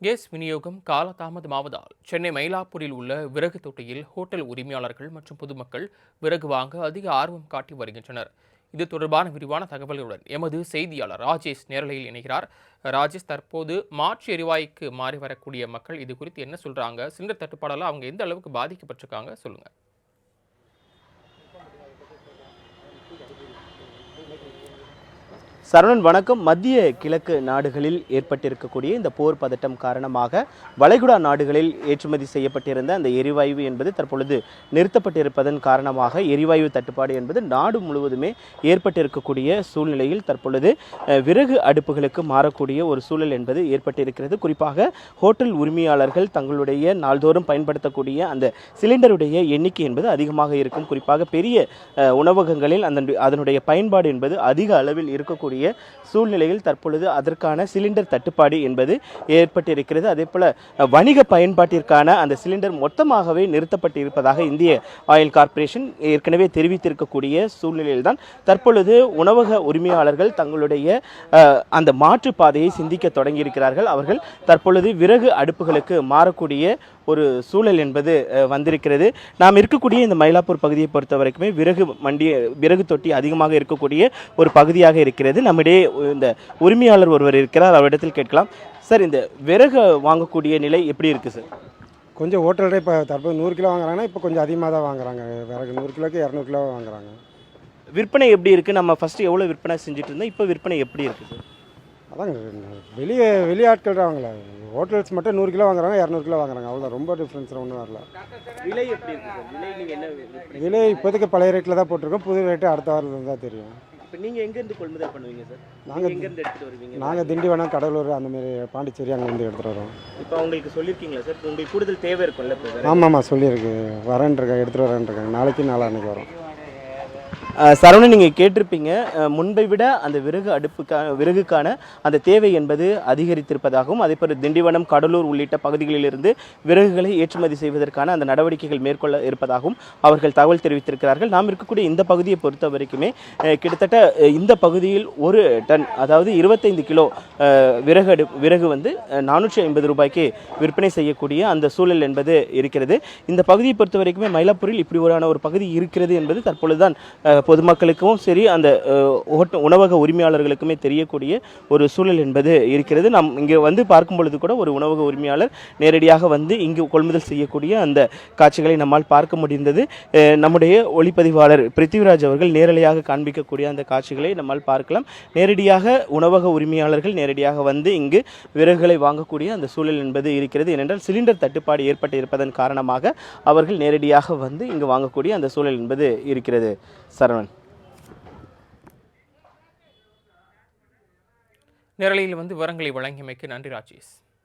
Case விநியோகம் காலதாமதமாவதால் சென்னை மயிலாப்பூரில் உள்ள விறகு தொட்டியில் ஹோட்டல் உரிமையாளர்கள் மற்றும் பொதுமக்கள் விறகு வாங்க அதிக ஆர்வம் காட்டி வருகின்றனர். இது தொடர்பான விரிவான தகவல்களுடன் எமது செய்தியாளர் ராஜேஷ் நேரலையில் இணைகிறார். ராஜேஷ், தற்போது மாற்று எரிவாயுக்கு மாறி வரக்கூடிய மக்கள் இது குறித்து என்ன சொல்றாங்க? சிலிண்டர் தட்டுப்பாடால அவங்க எந்த அளவுக்கு பாதிக்கப்பட்டிருக்காங்க, சொல்லுங்க. சரவணன் வணக்கம். மத்திய கிழக்கு நாடுகளில் ஏற்பட்டிருக்கக்கூடிய இந்த போர் பதட்டம் காரணமாக வளைகுடா நாடுகளில் ஏற்றுமதி செய்யப்பட்டிருந்த அந்த எரிவாயு என்பது தற்பொழுது நிறுத்தப்பட்டிருப்பதன் காரணமாக எரிவாயு தட்டுப்பாடு என்பது நாடு முழுவதுமே ஏற்பட்டிருக்கக்கூடிய சூழ்நிலையில் தற்பொழுது விறகு அடுப்புகளுக்கு மாறக்கூடிய ஒரு சூழல் என்பது ஏற்பட்டிருக்கிறது. குறிப்பாக ஹோட்டல் உரிமையாளர்கள் தங்களுடைய நாள்தோறும் பயன்படுத்தக்கூடிய அந்த சிலிண்டருடைய எண்ணிக்கை என்பது அதிகமாக இருக்கும். குறிப்பாக பெரிய உணவகங்களில் அதனுடைய பயன்பாடு என்பது அதிக அளவில் இருக்கக்கூடிய சூழ்நிலையில் தற்பொழுது அதற்கான சிலிண்டர் தட்டுப்பாடு என்பது ஏற்பட்டிருக்கிறது. அதே போல வணிக பயன்பாட்டிற்கான அந்த சிலிண்டர் மொத்தமாகவே நிறுத்தப்பட்டிருப்பதாக இந்திய ஆயில் கார்ப்பரேஷன் ஏற்கனவே தெரிவித்திருக்கக்கூடிய சூழ்நிலையில் தான் தற்பொழுது உணவக உரிமையாளர்கள் தங்களுடைய அந்த மாற்று பாதையை சிந்திக்க தொடங்கியிருக்கிறார்கள். அவர்கள் தற்பொழுது விறகு அடுப்புகளுக்கு மாறக்கூடிய ஒரு சூழல் என்பது வந்திருக்கிறது. நாம் இருக்கக்கூடிய இந்த மயிலாப்பூர் பகுதியை பொறுத்த வரைக்குமே விறகு தொட்டி அதிகமாக இருக்கக்கூடிய ஒரு பகுதியாக இருக்கிறது. நம்மிடையே இந்த உரிமையாளர் ஒருவர் இருக்கிறார், அவரிடத்தில் கேட்கலாம். சார், இந்த விறகு வாங்கக்கூடிய நிலை எப்படி இருக்குது சார்? கொஞ்சம் ஹோட்டலில் இப்போ தற்போது 100 கிலோ வாங்குறாங்கன்னா இப்போ கொஞ்சம் அதிகமாக தான் வாங்குறாங்க. விறகு 100 கிலோக்கு 200 கிலோ வாங்குறாங்க. விற்பனை எப்படி இருக்குது? நம்ம ஃபஸ்ட்டு எவ்வளோ விற்பனை செஞ்சுட்டு இருந்தோம், இப்போ விற்பனை எப்படி இருக்குது சார்? அதாங்க வெளியாட்கள் தான் வாங்கல. ஹோட்டல்ஸ் மட்டும் 100 கிலோ வாங்குறாங்க, 200 கிலோ வாங்குறாங்க. அவ்வளோ ரொம்ப டிஃப்ரென்ஸ் ஒன்றும் வரல. விலை எப்படி இருக்குது சார்? விலை நீங்கள் என்ன விலை இப்போதைக்கு பழைய ரேட்டில் தான் போட்டிருக்கோம். புது ரேட்டு அடுத்த வாரத்தில் தான் தெரியும். இப்போ நீங்கள் எங்கேருந்து கொள்முதல் பண்ணுவீங்க சார்? நாங்கள் எங்கேருந்து எடுத்துகிட்டு வருவீங்க? நாங்கள் திண்டிவனம், கடலூர், அந்தமாரி பாண்டிச்சேரி அங்கேருந்து எடுத்துகிட்டு வரோம். இப்போ உங்களுக்கு சொல்லியிருக்கீங்களா சார்? உங்களுக்கு கூடுதல் தேவை இருக்கும்ல? இப்போ ஆமாம் சொல்லியிருக்கு. வரேன்ருக்காங்க, எடுத்துகிட்டு வரேன்ருக்காங்க. நாளைக்கு நாளான்னைக்கு வரோம். சரவணன், நீங்கள் கேட்டிருப்பீங்க, முன்பை விட அந்த விறகுக்கான அந்த தேவை என்பது அதிகரித்திருப்பதாகவும், அதே போல் திண்டிவனம், கடலூர் உள்ளிட்ட பகுதிகளிலிருந்து விறகுகளை ஏற்றுமதி செய்வதற்கான அந்த நடவடிக்கைகள் மேற்கொள்ள இருப்பதாகவும் அவர்கள் தகவல் தெரிவித்திருக்கிறார்கள். நாம் இருக்கக்கூடிய இந்த பகுதியை பொறுத்த வரைக்குமே கிட்டத்தட்ட இந்த பகுதியில் 1 டன், அதாவது 25 கிலோ விறகு வந்து 450 ரூபாய்க்கு விற்பனை செய்யக்கூடிய அந்த சூழல் என்பது இருக்கிறது. இந்த பகுதியை பொறுத்த வரைக்குமே மயிலாப்பூரில் இப்படி ஒரு பகுதி இருக்கிறது என்பது தற்பொழுதுதான் பொதுமக்களுக்கும் சரி அந்த உணவக உரிமையாளர்களுக்குமே தெரியக்கூடிய ஒரு சூழல் என்பது இருக்கிறது. நாம் இங்கே வந்து பார்க்கும் பொழுது கூட ஒரு உணவக உரிமையாளர் நேரடியாக வந்து இங்கு கொள்முதல் செய்யக்கூடிய அந்த காட்சிகளை நம்மால் பார்க்க முடிந்தது. நம்முடைய ஒளிப்பதிவாளர் பிருத்திவிராஜ் அவர்கள் நேரடியாக காண்பிக்கக்கூடிய அந்த காட்சிகளை நம்மால் பார்க்கலாம். நேரடியாக உணவக உரிமையாளர்கள் நேரடியாக வந்து இங்கு விறகுகளை வாங்கக்கூடிய அந்த சூழல் என்பது இருக்கிறது. ஏனென்றால் சிலிண்டர் தட்டுப்பாடு ஏற்பட்டு இருப்பதன் காரணமாக அவர்கள் நேரடியாக வந்து இங்கு வாங்கக்கூடிய அந்த சூழல் என்பது இருக்கிறது. சரவணன், நேரலையில் வந்து விவரங்களை வழங்கியமைக்கு நன்றி ராஜேஷ்.